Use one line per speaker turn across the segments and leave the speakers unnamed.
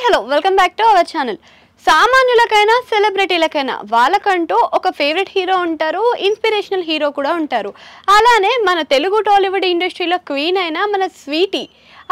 Hello welcome back to our channel. సామాన్యులకైనా సెలబ్రిటీలకైనా వాళ్ళకంటూ ఒక ఫేవరెట్ హీరో ఉంటారు, ఇన్స్పిరేషనల్ హీరో కూడా ఉంటారు. అలానే మన తెలుగు టాలీవుడ్ ఇండస్ట్రీలో క్వీన్ అయిన మన స్వీటీ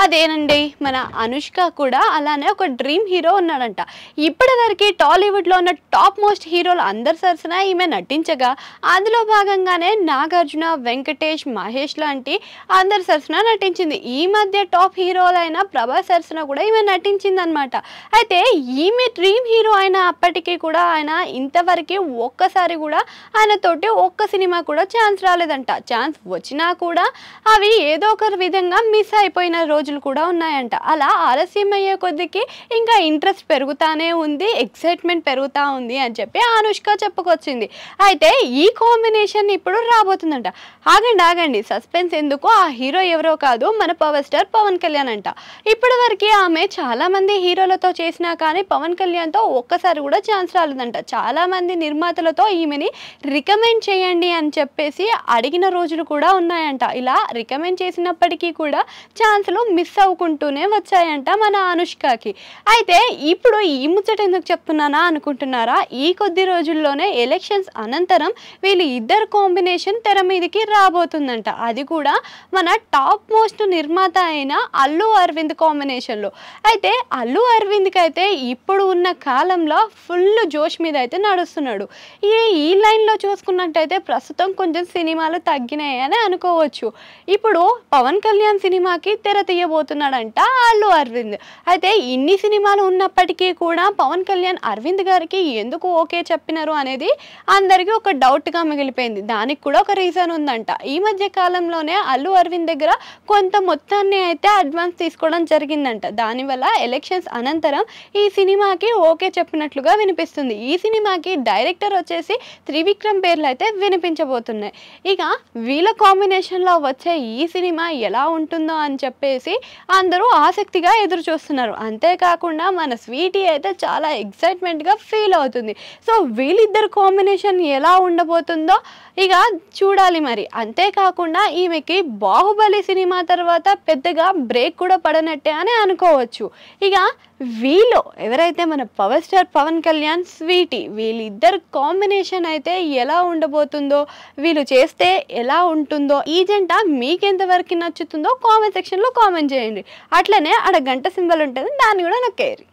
అదేనండి మన అనుష్క కూడా అలానే ఒక డ్రీమ్ హీరో ఉన్నాడంట. ఇప్పటివరకు టాలీవుడ్లో ఉన్న టాప్ మోస్ట్ హీరోలు అందరి సరసన ఈమె నటించగా అందులో భాగంగానే నాగార్జున, వెంకటేష్, మహేష్ లాంటి అందరి సరసన నటించింది. ఈ మధ్య టాప్ హీరోలైన ప్రభాస్ సరసన కూడా ఈమె నటించిందనమాట. అయితే ఈమె డ్రీమ్ హీరో అయిన అప్పటికీ కూడా ఆయన ఇంతవరకు ఒక్కసారి కూడా ఆయనతోటి ఒక్క సినిమా కూడా ఛాన్స్ రాలేదంట. ఛాన్స్ వచ్చినా కూడా అవి ఏదో ఒక విధంగా మిస్ అయిపోయిన రోజులు కూడా ఉన్నాయంట. అలా ఆలస్యం అయ్యే కొద్దికి ఇంకా ఇంట్రెస్ట్ పెరుగుతానే ఉంది, ఎక్సైట్మెంట్ పెరుగుతూ ఉంది అని చెప్పి అనుష్క చెప్పుకొచ్చింది. అయితే ఈ కాంబినేషన్ ఇప్పుడు రాబోతుందంట. ఆగండి సస్పెన్స్ ఎందుకు, ఆ హీరో ఎవరో కాదు, మన పవర్ స్టార్ పవన్ కళ్యాణ్ అంట. ఇప్పటి వరకు ఆమె చాలా మంది హీరోలతో చేసినా కానీ పవన్ కళ్యాణ్తో ఒక్కసారి కూడా ఛాన్స్ రాలేదంట. చాలా మంది నిర్మాతలతో ఈమెని రికమెండ్ చేయండి అని చెప్పేసి అడిగిన రోజులు కూడా ఉన్నాయంట. ఇలా రికమెండ్ చేసినప్పటికీ కూడా ఛాన్స్లు మిస్ అవ్వకుంటూనే వచ్చాయంట మన అనుష్కకి. అయితే ఇప్పుడు ఈ ముచ్చట ఎందుకు చెప్తున్నానా అనుకుంటున్నారా? ఈ కొద్ది రోజుల్లోనే ఎలక్షన్స్ అనంతరం వీళ్ళు ఇద్దరు కాంబినేషన్ తెర మీదకి రాబోతుందంట. అది కూడా మన టాప్ మోస్ట్ నిర్మాత అయిన అల్లు అరవింద్ కాంబినేషన్లో. అయితే అల్లు అరవింద్కి అయితే ఇప్పుడు ఉన్న కాలంలో ఫుల్ జోష్ మీద అయితే నడుస్తున్నాడు. ఈ లైన్లో చూసుకున్నట్టయితే ప్రస్తుతం కొంచెం సినిమాలు తగ్గినాయి అని అనుకోవచ్చు. ఇప్పుడు పవన్ కళ్యాణ్ సినిమాకి తెర తీయబోతున్నాడంట అల్లు అరవింద్. అయితే ఇన్ని సినిమాలు ఉన్నప్పటికీ కూడా పవన్ కళ్యాణ్ అరవింద్ గారికి ఎందుకు ఓకే చెప్పినారు అనేది అందరికీ ఒక డౌట్గా మిగిలిపోయింది. దానికి కూడా ఒక రీజన్ ఉందంట. ఈ మధ్య కాలంలోనే అల్లు అరవింద్ దగ్గర కొంత మొత్తాన్ని అయితే అడ్వాన్స్ తీసుకోవడం జరిగిందంట. దానివల్ల ఎలక్షన్స్ అనంతరం ఈ సినిమాకి ఓకే చెప్పినట్లుగా వినిపిస్తుంది. ఈ సినిమాకి డైరెక్టర్ వచ్చేసి త్రివిక్రమ్ పేర్లు అయితే వినిపించబోతున్నాయి. ఇక వీళ్ళ కాంబినేషన్లో వచ్చే ఈ సినిమా ఎలా ఉంటుందో అని చెప్పేసి అందరూ ఆసక్తిగా ఎదురు చూస్తున్నారు. అంతేకాకుండా మన స్వీటీ అయితే చాలా ఎక్సైట్మెంట్గా ఫీల్ అవుతుంది. సో వీళ్ళిద్దరు కాంబినేషన్ ఎలా ఉండబోతుందో ఇక చూడాలి మరి. అంతేకాకుండా ఈమెకి బాహుబలి సినిమా తర్వాత పెద్దగా బ్రేక్ కూడా పడనట్టే అని అనుకోవచ్చు. ఇక వీళ్ళు ఎవరైతే మన power star Pavan Kalyan, sweety వీళ్ళిద్దరు కాంబినేషన్ అయితే ఎలా ఉండబోతుందో, వీళ్ళు చేస్తే ఎలా ఉంటుందో, ఈ జంట మీకెంతవరకు నచ్చుతుందో కామెంట్ సెక్షన్లో కామెంట్ చేయండి. అట్లనే ఆడ గంట సింబల్ ఉంటుంది, దాన్ని కూడా నొక్కేయండి.